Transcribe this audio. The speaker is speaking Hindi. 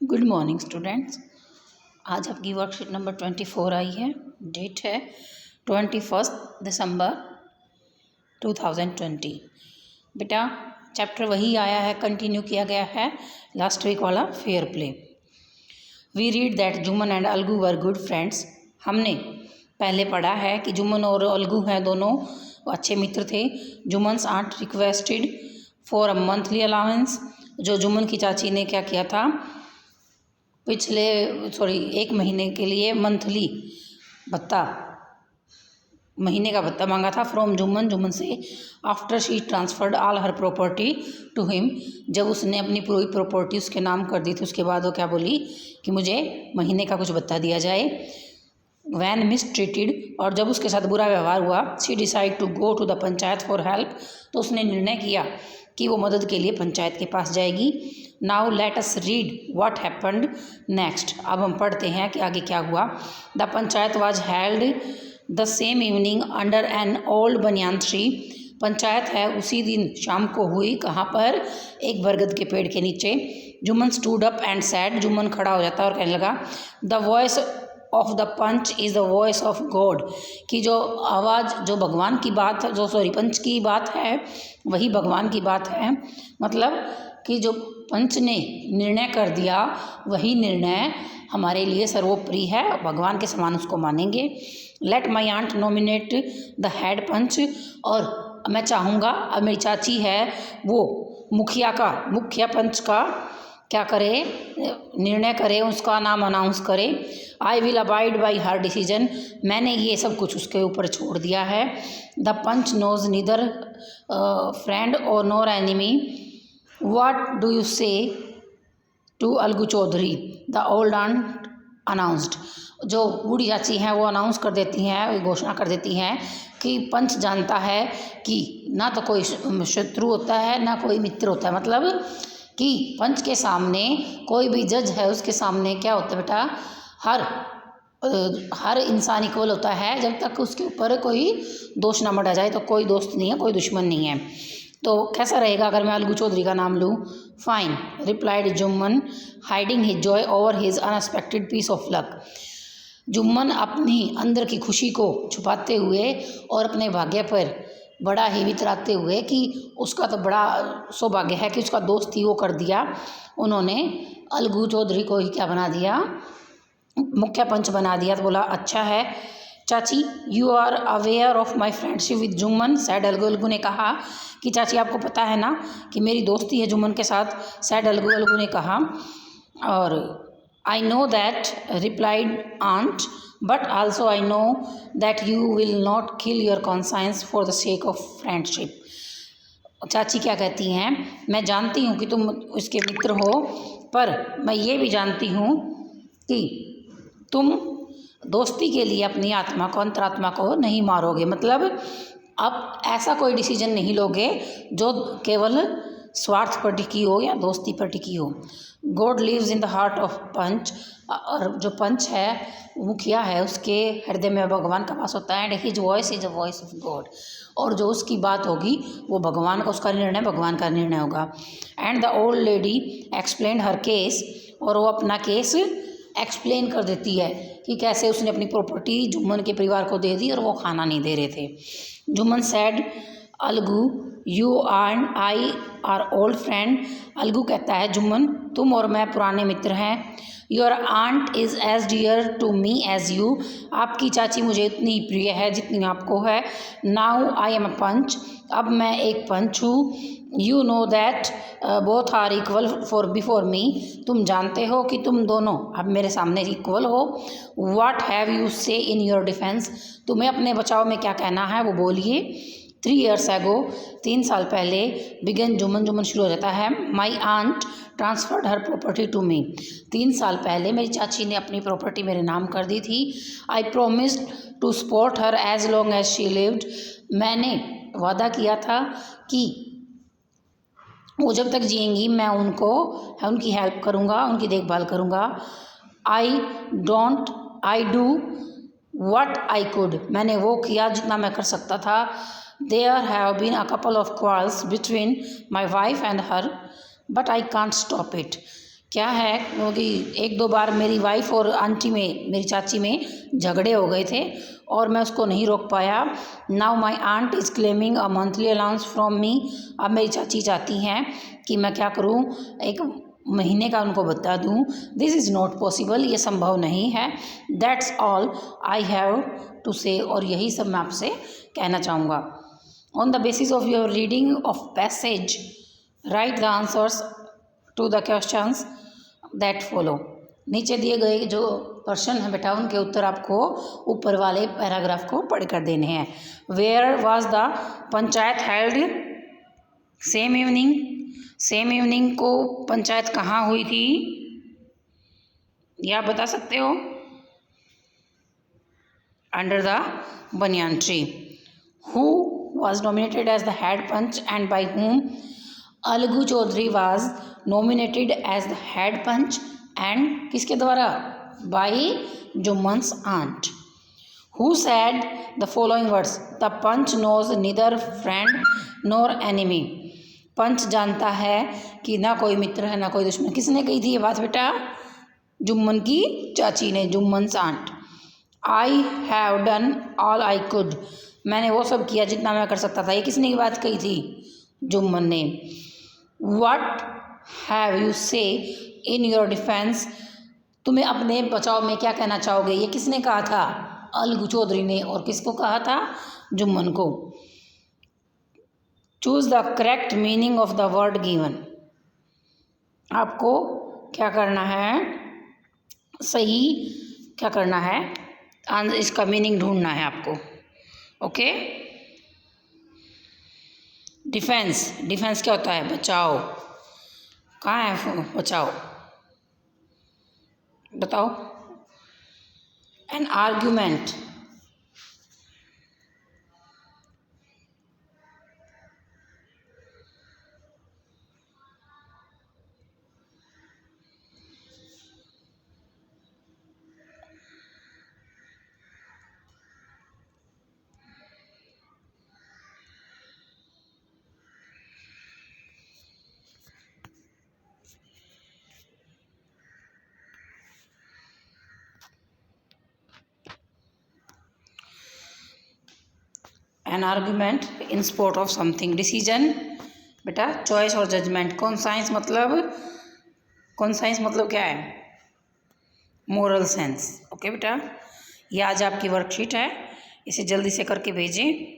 Good morning students. आज आपकी वर्कशीट नंबर 24 आई है। डेट है 21 दिसंबर 2020। बेटा चैप्टर वही आया है, कंटिन्यू किया गया है लास्ट वीक वाला fair play. We read that Jumman and Alagu were good friends. हमने पहले पढ़ा है कि जुम्मन और अलगू हैं दोनों अच्छे मित्र थे। Jumman's aunt requested for a monthly allowance. जो जुम्मन की चाची ने क्या किया था, एक महीने के लिए मंथली भत्ता, महीने का भत्ता मांगा था फ्रॉम जुम्मन से। After she transferred all her property to him. जब उसने अपनी पूरी प्रॉपर्टी उसके नाम कर दी थी, उसके बाद वो क्या बोली कि मुझे महीने का कुछ भत्ता दिया जाए। वैन मिस ट्रीटेड, और जब उसके साथ बुरा व्यवहार हुआ, she decide to go to the panchayat for help. तो उसने निर्णय किया कि वो मदद के लिए पंचायत के पास जाएगी। Now let us read what happened next. अब हम पढ़ते हैं कि आगे क्या हुआ। The panchayat was held the same evening under an old banyan tree. Panchayat है उसी दिन शाम को हुई। कहाँ पर? एक बरगद के पेड़ के नीचे। Jumman stood up and said. Jumman खड़ा हो जाता और कहने लगा, the voice of the panch is the voice of God. कि जो आवाज़, जो भगवान की बात, पंच की बात है वही भगवान की बात है। मतलब कि जो पंच ने निर्णय कर दिया वही निर्णय हमारे लिए सर्वोपरि है, भगवान के समान उसको मानेंगे। Let my aunt nominate the head panch. और मैं चाहूँगा, अब मेरी चाची है वो मुखिया पंच का क्या करे, निर्णय करे, उसका नाम अनाउंस करे। I will abide by her decision. मैंने ये सब कुछ उसके ऊपर छोड़ दिया है। The panch knows neither friend और nor enemy. What do you say to Algu Chaudhary, the old aunt announced. जो बूढ़ी चाची हैं वो अनाउंस कर देती हैं, घोषणा कर देती हैं कि पंच जानता है कि ना तो कोई शत्रु होता है ना कोई मित्र होता है। मतलब कि पंच के सामने कोई भी जज है, उसके सामने क्या होता है बेटा, हर इंसान इक्वल होता है जब तक उसके ऊपर कोई दोष ना मढ़ा जाए। तो कोई दोस्त नहीं है, कोई दुश्मन नहीं है। तो कैसा रहेगा अगर मैं अलगू चौधरी का नाम लूँ? Fine, replied Jumman hiding his joy over his unexpected piece of luck. Jumman अपनी अंदर की खुशी को छुपाते हुए और अपने भाग्य पर बड़ा ही वितराते हुए कि उसका तो बड़ा सौभाग्य है कि उसका दोस्त ही वो कर दिया। उन्होंने अलगू चौधरी को ही क्या बना दिया, मुख्य पंच बना दिया। तो बोला, अच्छा है चाची, you are aware of my friendship with Jumman, said Alagu. Alagu ने कहा कि चाची आपको पता है ना कि मेरी दोस्ती है जुम्मन के साथ, सैड अलगू। अलगू ने कहा। और I know that, replied aunt, but also I know that you will not kill your conscience for the sake of friendship. चाची क्या कहती हैं, मैं जानती हूँ कि तुम उसके मित्र हो, पर मैं ये भी जानती हूँ कि तुम दोस्ती के लिए अपनी आत्मा को, अंतरात्मा को नहीं मारोगे। मतलब अब ऐसा कोई डिसीजन नहीं लोगे जो केवल स्वार्थ पर टिकी हो या दोस्ती पर टिकी हो। God lives in the heart of panch. और जो पंच है, मुखिया है, उसके हृदय में भगवान का वास होता है। And his voice is a voice of God. और जो उसकी बात होगी वो भगवान का, उसका निर्णय भगवान का निर्णय होगा। And the old lady explain her case. और वो अपना केस एक्सप्लेन कर देती है कि कैसे उसने अपनी प्रॉपर्टी जुम्मन के परिवार को दे दी और वो खाना नहीं दे रहे थे। Jumman said Alagu, you and I are old friend. Alagu कहता है, जुम्मन तुम और मैं पुराने मित्र हैं। Your aunt is as dear to me as you. आपकी चाची मुझे उतनी प्रिय है जितनी आपको है। Now I am a panch. अब मैं एक पंच हूँ। You know that both are equal for before me. तुम जानते हो कि तुम दोनों अब मेरे सामने इक्वल हो। व्हाट हैव यू से इन योर डिफेंस। तुम्हें अपने बचाव में क्या कहना है वो बोलिए। 3 years ago, 3 साल पहले, बिगन जुम्मन शुरू हो जाता है। My aunt transferred her property to me. 3 साल पहले मेरी चाची ने अपनी प्रॉपर्टी मेरे नाम कर दी थी। I promised to support her as long as she lived. मैंने वादा किया था कि वो जब तक जिएंगी मैं उनकी हेल्प करूँगा, उनकी देखभाल करूँगा। I do what I could. मैंने वो किया जितना मैं कर सकता था। There have been a couple of quarrels between my wife and her, but I can't stop it. क्या है क्योंकि एक दो बार मेरी वाइफ और आंटी में, मेरी चाची में झगड़े हो गए थे और मैं उसको नहीं रोक पाया। Now my aunt is claiming a monthly allowance from me. अब मेरी चाची चाहती हैं कि मैं क्या करूं, एक महीने का उनको बता दूं। दिस इज़ नॉट पॉसिबल, ये संभव नहीं है। That's all I have to say, और यही सब मैं आपसे कहना चाहूँगा। On the basis of your reading of passage write the answers to the questions that follow. नीचे दिए गए जो प्रश्न हैं बेटा, उनके उत्तर आपको ऊपर वाले पैराग्राफ को पढ़ कर देने हैं। Where was the panchayat held same evening. Same evening को पंचायत कहाँ हुई थी, ये आप बता सकते हो। Under the banyan tree. Who was nominated as the head punch and by whom? Alagu Chaudhary was nominated as the head punch and किसके द्वारा? by जुम्मन's aunt. Who said the following words? The punch knows neither friend nor enemy. पंच जानता है कि ना कोई मित्र है ना कोई दुश्मन। किसने कही थी ये बात बेटा? जुम्मन की चाची ने, जुम्मन's aunt. I have done all I could. मैंने वो सब किया जितना मैं कर सकता था। ये किसने की बात कही थी? जुम्मन ने। What have you say in your defense? तुम्हें अपने बचाव में क्या कहना चाहोगे? ये किसने कहा था? अलगू चौधरी ने। और किसको कहा था? जुम्मन को। Choose the correct meaning of the word given. आपको क्या करना है? सही क्या करना है? इसका मीनिंग ढूंढना है आपको। ओके। डिफेंस, डिफेंस क्या होता है? बचाओ। कहाँ है बचाओ? बताओ। An argument, an argument in support of something. Decision बेटा चॉइस और जजमेंट। कॉन्साइंस मतलब क्या है? Moral sense. ओके बेटा, ये आज आपकी वर्कशीट है, इसे जल्दी से करके भेजें।